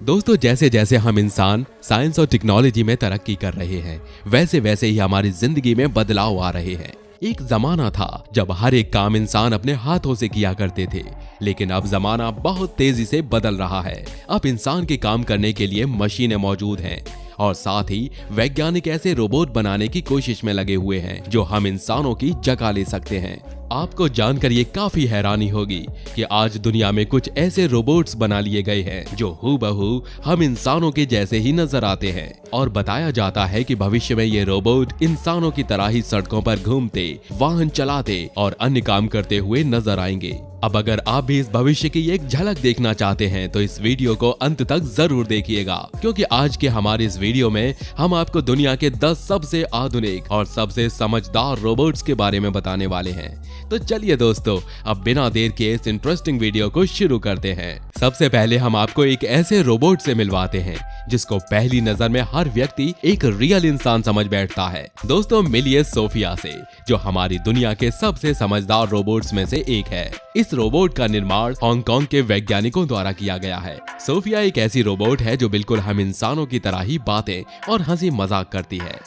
दोस्तों, जैसे जैसे हम इंसान साइंस और टेक्नोलॉजी में तरक्की कर रहे हैं, वैसे वैसे ही हमारी जिंदगी में बदलाव आ रहे हैं। एक जमाना था जब हर एक काम इंसान अपने हाथों से किया करते थे, लेकिन अब जमाना बहुत तेजी से बदल रहा है। अब इंसान के काम करने के लिए मशीनें मौजूद हैं और साथ ही वैज्ञानिक ऐसे रोबोट बनाने की कोशिश में लगे हुए हैं जो हम इंसानों की जगह ले सकते हैं। आपको जानकर ये काफी हैरानी होगी कि आज दुनिया में कुछ ऐसे रोबोट्स बना लिए गए हैं जो हूबहू हम इंसानों के जैसे ही नजर आते हैं और बताया जाता है कि भविष्य में ये रोबोट इंसानों की तरह ही सड़कों पर घूमते, वाहन चलाते और अन्य काम करते हुए नजर आएंगे। अब अगर आप भी इस भविष्य की एक झलक देखना चाहते हैं तो इस वीडियो को अंत तक जरूर देखिएगा, क्योंकि आज के हमारे इस वीडियो में हम आपको दुनिया के 10 सबसे आधुनिक और सबसे समझदार रोबोट्स के बारे में बताने वाले हैं। तो चलिए दोस्तों, अब बिना देर के इस इंटरेस्टिंग वीडियो को शुरू करते हैं। सबसे पहले हम आपको एक ऐसे रोबोट से मिलवाते हैं जिसको पहली नजर में हर व्यक्ति एक रियल इंसान समझ बैठता है। दोस्तों, मिलिए सोफिया से, जो हमारी दुनिया के सबसे समझदार रोबोट्स में से एक है। इस रोबोट का निर्माण हांगकांग के वैज्ञानिकों द्वारा किया गया है। सोफिया एक ऐसी रोबोट है जो बिल्कुल हम इंसानों की तरह ही बातें और हंसी मजाक करती है।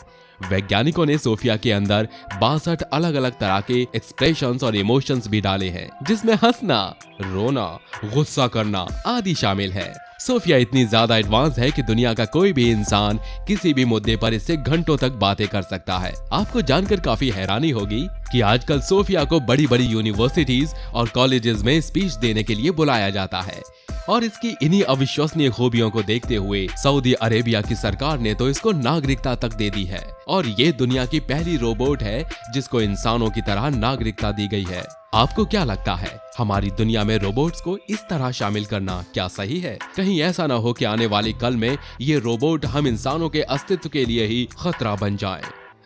वैज्ञानिकों ने सोफिया के अंदर 62 अलग अलग तरह के एक्सप्रेशंस और इमोशंस भी डाले हैं, जिसमें हंसना, रोना, गुस्सा करना आदि शामिल है। सोफिया इतनी ज्यादा एडवांस है कि दुनिया का कोई भी इंसान किसी भी मुद्दे पर इससे घंटों तक बातें कर सकता है। आपको जानकर काफी हैरानी होगी कि आजकल सोफिया को बड़ी बड़ी यूनिवर्सिटीज और कॉलेजेस में स्पीच देने के लिए बुलाया जाता है और इसकी इन्हीं अविश्वसनीय खूबियों को देखते हुए सऊदी अरेबिया की सरकार ने तो इसको नागरिकता तक दे दी है और ये दुनिया की पहली रोबोट है जिसको इंसानों की तरह नागरिकता दी गई है। आपको क्या लगता है, हमारी दुनिया में रोबोट्स को इस तरह शामिल करना क्या सही है? कहीं ऐसा ना हो कि आने वाले कल में ये रोबोट हम इंसानों के अस्तित्व के लिए ही खतरा बन जाएं?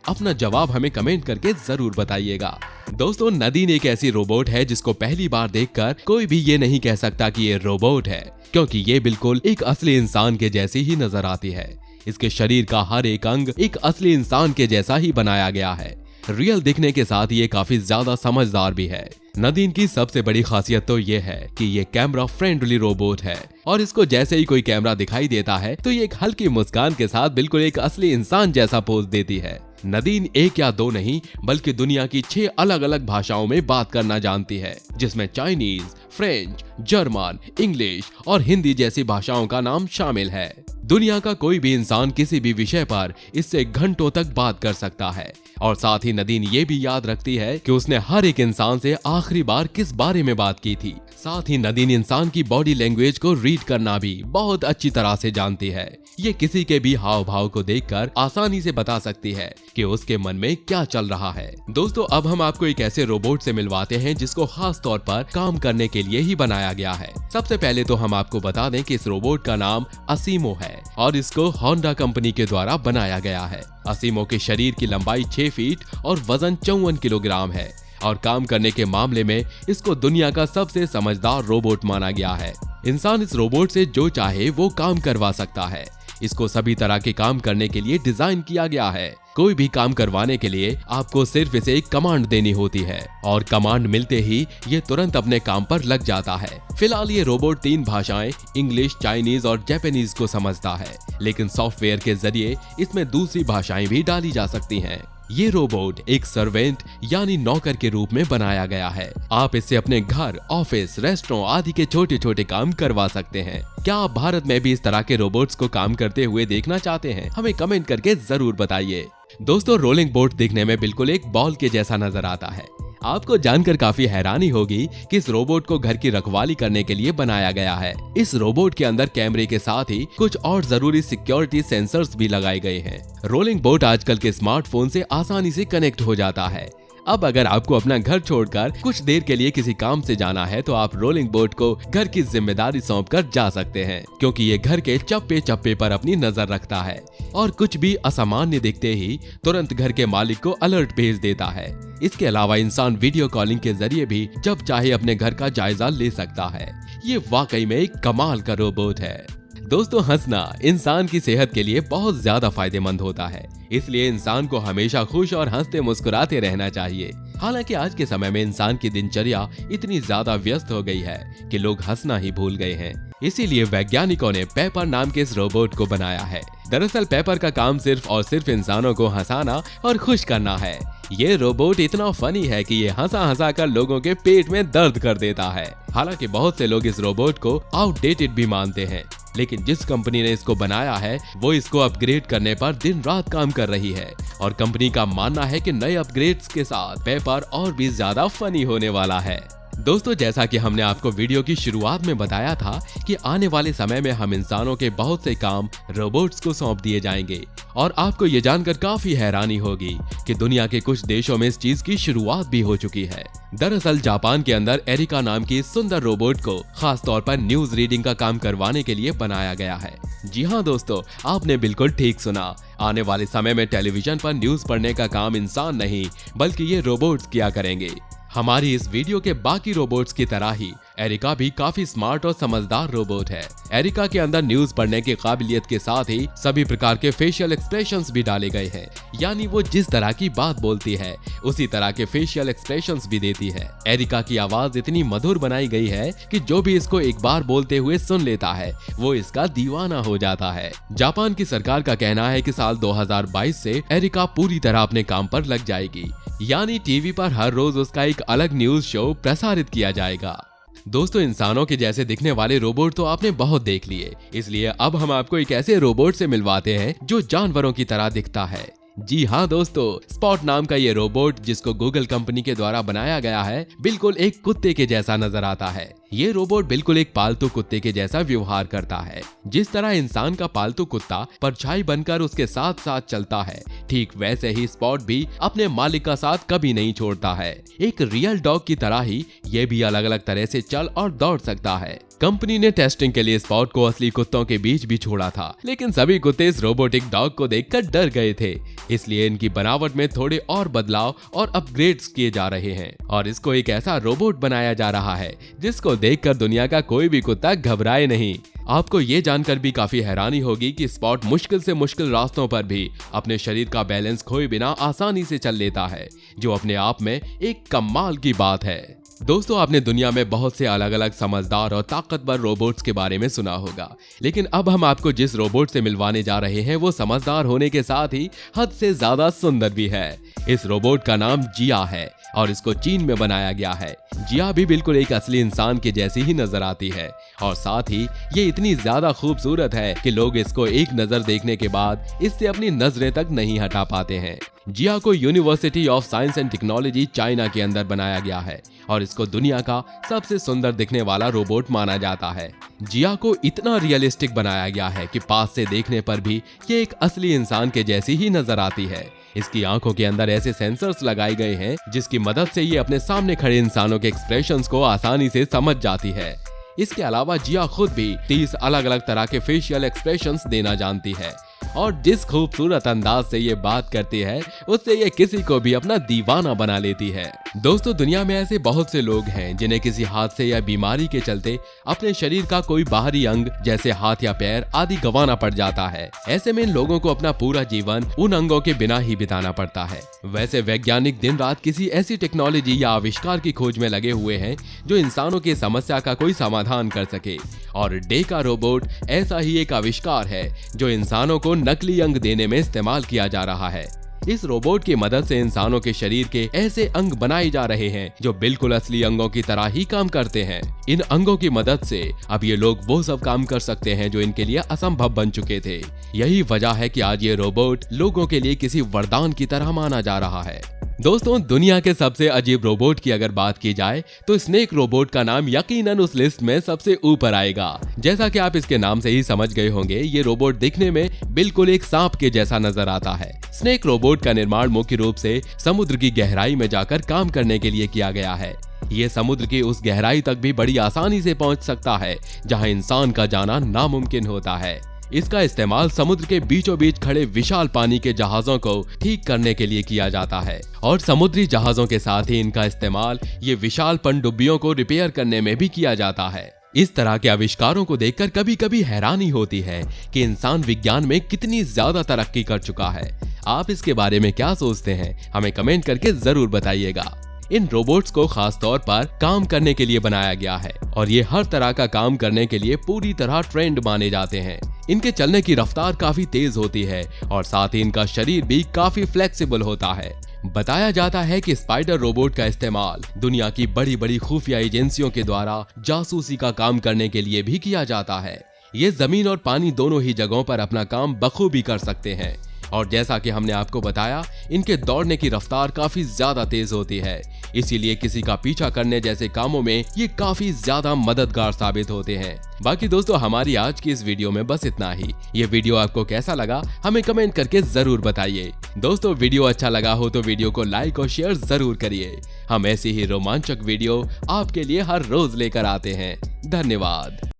अपना जवाब हमें कमेंट करके जरूर बताइएगा। दोस्तों, नदीन एक ऐसी रोबोट है जिसको पहली बार देखकर कोई भी ये नहीं कह सकता कि ये रोबोट है, क्योंकि ये बिल्कुल एक असली इंसान के जैसी ही नजर आती है। इसके शरीर का हर एक अंग एक असली इंसान के जैसा ही बनाया गया है। रियल दिखने के साथ ये काफी ज्यादा समझदार भी है। नदीन की सबसे बड़ी खासियत तो ये है कि ये कैमरा फ्रेंडली रोबोट है और इसको जैसे ही कोई कैमरा दिखाई देता है तो ये एक हल्की मुस्कान के साथ बिल्कुल एक असली इंसान जैसा पोज देती है। नदीन एक या दो नहीं बल्कि दुनिया की 6 अलग अलग भाषाओं में बात करना जानती है, जिसमें चाइनीज, फ्रेंच, जर्मन, इंग्लिश और हिंदी जैसी भाषाओं का नाम शामिल है। दुनिया का कोई भी इंसान किसी भी विषय पर इससे घंटों तक बात कर सकता है और साथ ही नदीन ये भी याद रखती है कि उसने हर एक इंसान से आखिरी बार किस बारे में बात की थी। साथ ही नदीन इंसान की बॉडी लैंग्वेज को रीड करना भी बहुत अच्छी तरह से जानती है। ये किसी के भी हाव भाव को देखकर आसानी से बता सकती है कि उसके मन में क्या चल रहा है। दोस्तों, अब हम आपको एक ऐसे रोबोट से मिलवाते हैं जिसको खास तौर पर काम करने के लिए ही बनाया गया है। सबसे पहले तो हम आपको बता दें कि इस रोबोट का नाम असीमो है और इसको होंडा कंपनी के द्वारा बनाया गया है। असीमो के शरीर की लंबाई 6 फीट और वजन 54 किलोग्राम है और काम करने के मामले में इसको दुनिया का सबसे समझदार रोबोट माना गया है। इंसान इस रोबोट से जो चाहे वो काम करवा सकता है। इसको सभी तरह के काम करने के लिए डिजाइन किया गया है। कोई भी काम करवाने के लिए आपको सिर्फ इसे एक कमांड देनी होती है और कमांड मिलते ही ये तुरंत अपने काम पर लग जाता है। फिलहाल ये रोबोट 3 भाषाएं इंग्लिश, चाइनीज और जापानीज को समझता है, लेकिन सॉफ्टवेयर के जरिए इसमें दूसरी भाषाएं भी डाली जा सकती हैं। ये रोबोट एक सर्वेंट यानी नौकर के रूप में बनाया गया है। आप इससे अपने घर, ऑफिस, रेस्टोरेंट आदि के छोटे छोटे काम करवा सकते हैं। क्या आप भारत में भी इस तरह के रोबोट्स को काम करते हुए देखना चाहते हैं? हमें कमेंट करके जरूर बताइए। दोस्तों, रोलिंग बोट दिखने में बिल्कुल एक बॉल के जैसा नजर आता है। आपको जानकर काफी हैरानी होगी कि इस रोबोट को घर की रखवाली करने के लिए बनाया गया है। इस रोबोट के अंदर कैमरे के साथ ही कुछ और जरूरी सिक्योरिटी सेंसर्स भी लगाए गए हैं। रोलिंग बोट आजकल के स्मार्टफोन से आसानी से कनेक्ट हो जाता है। अब अगर आपको अपना घर छोड़कर कुछ देर के लिए किसी काम से जाना है तो आप रोलिंग बोट को घर की जिम्मेदारी सौंपकर जा सकते हैं, क्योंकि ये घर के चप्पे चप्पे पर अपनी नजर रखता है और कुछ भी असामान्य दिखते ही तुरंत घर के मालिक को अलर्ट भेज देता है। इसके अलावा इंसान वीडियो कॉलिंग के जरिए भी जब चाहे अपने घर का जायजा ले सकता है। ये वाकई में एक कमाल का रोबोट है। दोस्तों, हंसना इंसान की सेहत के लिए बहुत ज्यादा फायदेमंद होता है, इसलिए इंसान को हमेशा खुश और हंसते मुस्कुराते रहना चाहिए। हालांकि आज के समय में इंसान की दिनचर्या इतनी ज्यादा व्यस्त हो गई है कि लोग हंसना ही भूल गए हैं। इसीलिए वैज्ञानिकों ने पेपर नाम के इस रोबोट को बनाया है। दरअसल पेपर का काम सिर्फ और सिर्फ इंसानों को हंसाना और खुश करना है। ये रोबोट इतना फनी है कि ये हंसा हंसा कर लोगों के पेट में दर्द कर देता है। हालांकि बहुत से लोग इस रोबोट को आउटडेटेड भी मानते हैं, लेकिन जिस कंपनी ने इसको बनाया है वो इसको अपग्रेड करने पर दिन रात काम कर रही है और कंपनी का मानना है कि नए अपग्रेड्स के साथ पेपर और भी ज्यादा फनी होने वाला है। दोस्तों, जैसा कि हमने आपको वीडियो की शुरुआत में बताया था कि आने वाले समय में हम इंसानों के बहुत से काम रोबोट्स को सौंप दिए जाएंगे और आपको ये जानकर काफी हैरानी होगी कि दुनिया के कुछ देशों में इस चीज की शुरुआत भी हो चुकी है। दरअसल जापान के अंदर एरिका नाम की इस सुंदर रोबोट को खास तौर पर न्यूज रीडिंग का काम करवाने के लिए बनाया गया है। जी हाँ दोस्तों, आपने बिल्कुल ठीक सुना। आने वाले समय में टेलीविजन पर न्यूज पढ़ने का काम इंसान नहीं बल्कि ये रोबोट्स किया करेंगे। हमारी इस वीडियो के बाकी रोबोट्स की तरह ही एरिका भी काफी स्मार्ट और समझदार रोबोट है। एरिका के अंदर न्यूज पढ़ने की काबिलियत के साथ ही सभी प्रकार के फेशियल एक्सप्रेशंस भी डाले गए हैं, यानी वो जिस तरह की बात बोलती है उसी तरह के फेशियल एक्सप्रेशंस भी देती है। एरिका की आवाज इतनी मधुर बनाई गई है कि जो भी इसको एक बार बोलते हुए सुन लेता है वो इसका दीवाना हो जाता है। जापान की सरकार का कहना है कि साल 2022 से एरिका पूरी तरह अपने काम पर लग जाएगी, यानी टीवी पर हर रोज उसका एक अलग न्यूज शो प्रसारित किया जाएगा। दोस्तों, इंसानों के जैसे दिखने वाले रोबोट तो आपने बहुत देख लिए, इसलिए अब हम आपको एक ऐसे रोबोट से मिलवाते हैं जो जानवरों की तरह दिखता है। जी हाँ दोस्तों, स्पॉट नाम का ये रोबोट जिसको गूगल कंपनी के द्वारा बनाया गया है बिल्कुल एक कुत्ते के जैसा नजर आता है। ये रोबोट बिल्कुल एक पालतू कुत्ते के जैसा व्यवहार करता है। जिस तरह इंसान का पालतू कुत्ता परछाई बनकर उसके साथ साथ चलता है, ठीक वैसे ही स्पॉट भी अपने मालिक का साथ कभी नहीं छोड़ता है। एक रियल डॉग की तरह ही ये भी अलग अलग तरह से चल और दौड़ सकता है। कंपनी ने टेस्टिंग के लिए स्पॉट को असली कुत्तों के बीच भी छोड़ा था, लेकिन सभी कुत्ते इस रोबोटिक डॉग को देखकर डर गए थे। इसलिए इनकी बनावट में थोड़े और बदलाव और अपग्रेड्स किए जा रहे हैं और इसको एक ऐसा रोबोट बनाया जा रहा है जिसको देखकर दुनिया का कोई भी कुत्ता घबराए नहीं। आपको ये जानकर भी काफी हैरानी होगी कि स्पॉट मुश्किल से मुश्किल रास्तों पर भी अपने शरीर का बैलेंस खोए बिना आसानी से चल लेता है, जो अपने आप में एक कमाल की बात है। दोस्तों, आपने दुनिया में बहुत से अलग अलग समझदार और ताकतवर रोबोट्स के बारे में सुना होगा, लेकिन अब हम आपको जिस रोबोट से मिलवाने जा रहे हैं वो समझदार होने के साथ ही हद से ज्यादा सुंदर भी है। इस रोबोट का नाम जिया है और इसको चीन में बनाया गया है। जिया भी बिल्कुल एक असली इंसान के जैसी ही नजर आती है और साथ ही ये इतनी ज्यादा खूबसूरत है कि लोग इसको एक नजर देखने के बाद इससे अपनी नजरें तक नहीं हटा पाते हैं। जिया को university of science and technology China के अंदर बनाया गया है और इसको दुनिया का सबसे सुंदर दिखने वाला रोबोट माना जाता है। जिया को इतना रियलिस्टिक बनाया गया है कि पास से देखने पर भी ये एक असली इंसान के जैसी ही नजर आती है। इसकी आंखों के अंदर ऐसे सेंसर्स लगाए गए हैं जिसकी मदद से ये अपने सामने खड़े इंसानों के एक्सप्रेशंस को आसानी से समझ जाती है। इसके अलावा जिया खुद भी 30 अलग अलग तरह के फेशियल एक्सप्रेशंस देना जानती है और जिस खूबसूरत अंदाज से ये बात करती है उससे ये किसी को भी अपना दीवाना बना लेती है। दोस्तों, दुनिया में ऐसे बहुत से लोग हैं जिन्हें किसी हादसे या बीमारी के चलते अपने शरीर का कोई बाहरी अंग जैसे हाथ या पैर आदि गंवाना पड़ जाता है। ऐसे में इन लोगों को अपना पूरा जीवन उन अंगों के बिना ही बिताना पड़ता है। वैसे वैज्ञानिक दिन रात किसी ऐसी टेक्नोलॉजी या आविष्कार की खोज में लगे हुए हैं जो इंसानों की समस्या का कोई समाधान कर सके, और डेका रोबोट ऐसा ही एक आविष्कार है जो इंसानों को नकली अंग देने में इस्तेमाल किया जा रहा है। इस रोबोट की मदद से इंसानों के शरीर के ऐसे अंग बनाए जा रहे हैं जो बिल्कुल असली अंगों की तरह ही काम करते हैं। इन अंगों की मदद से अब ये लोग वो सब काम कर सकते हैं जो इनके लिए असंभव बन चुके थे। यही वजह है कि आज ये रोबोट लोगों के लिए किसी वरदान की तरह माना जा रहा है। दोस्तों, दुनिया के सबसे अजीब रोबोट की अगर बात की जाए तो स्नेक रोबोट का नाम यकीनन उस लिस्ट में सबसे ऊपर आएगा। जैसा कि आप इसके नाम से ही समझ गए होंगे, ये रोबोट दिखने में बिल्कुल एक सांप के जैसा नजर आता है। स्नेक रोबोट का निर्माण मुख्य रूप से समुद्र की गहराई में जाकर काम करने के लिए किया गया है। ये समुद्र की उस गहराई तक भी बड़ी आसानी से पहुंच सकता है जहां इंसान का जाना नामुमकिन होता है। इसका इस्तेमाल समुद्र के बीचों बीच खड़े विशाल पानी के जहाजों को ठीक करने के लिए किया जाता है और समुद्री जहाजों के साथ ही इनका इस्तेमाल ये विशाल पनडुब्बियों को रिपेयर करने में भी किया जाता है। इस तरह के आविष्कारों को देखकर कभी कभी हैरानी होती है कि इंसान विज्ञान में कितनी ज्यादा तरक्की कर चुका है। आप इसके बारे में क्या सोचते हैं? हमें कमेंट करके जरूर बताइएगा। इन रोबोट्स को खास तौर पर काम करने के लिए बनाया गया है और ये हर तरह का काम करने के लिए पूरी तरह ट्रेंड माने जाते हैं। इनके चलने की रफ्तार काफी तेज होती है और साथ ही इनका शरीर भी काफी फ्लेक्सिबल होता है। बताया जाता है कि स्पाइडर रोबोट का इस्तेमाल दुनिया की बड़ी बड़ी खुफिया एजेंसियों के द्वारा जासूसी का काम करने के लिए भी किया जाता है। ये जमीन और पानी दोनों ही जगहों पर अपना काम बखूबी कर सकते हैं और जैसा कि हमने आपको बताया, इनके दौड़ने की रफ्तार काफी ज्यादा तेज होती है, इसीलिए किसी का पीछा करने जैसे कामों में ये काफी ज्यादा मददगार साबित होते हैं। बाकी दोस्तों, हमारी आज की इस वीडियो में बस इतना ही। ये वीडियो आपको कैसा लगा हमें कमेंट करके जरूर बताइए। दोस्तों, वीडियो अच्छा लगा हो तो वीडियो को लाइक और शेयर जरूर करिए। हम ऐसी ही रोमांचक वीडियो आपके लिए हर रोज लेकर आते हैं। धन्यवाद।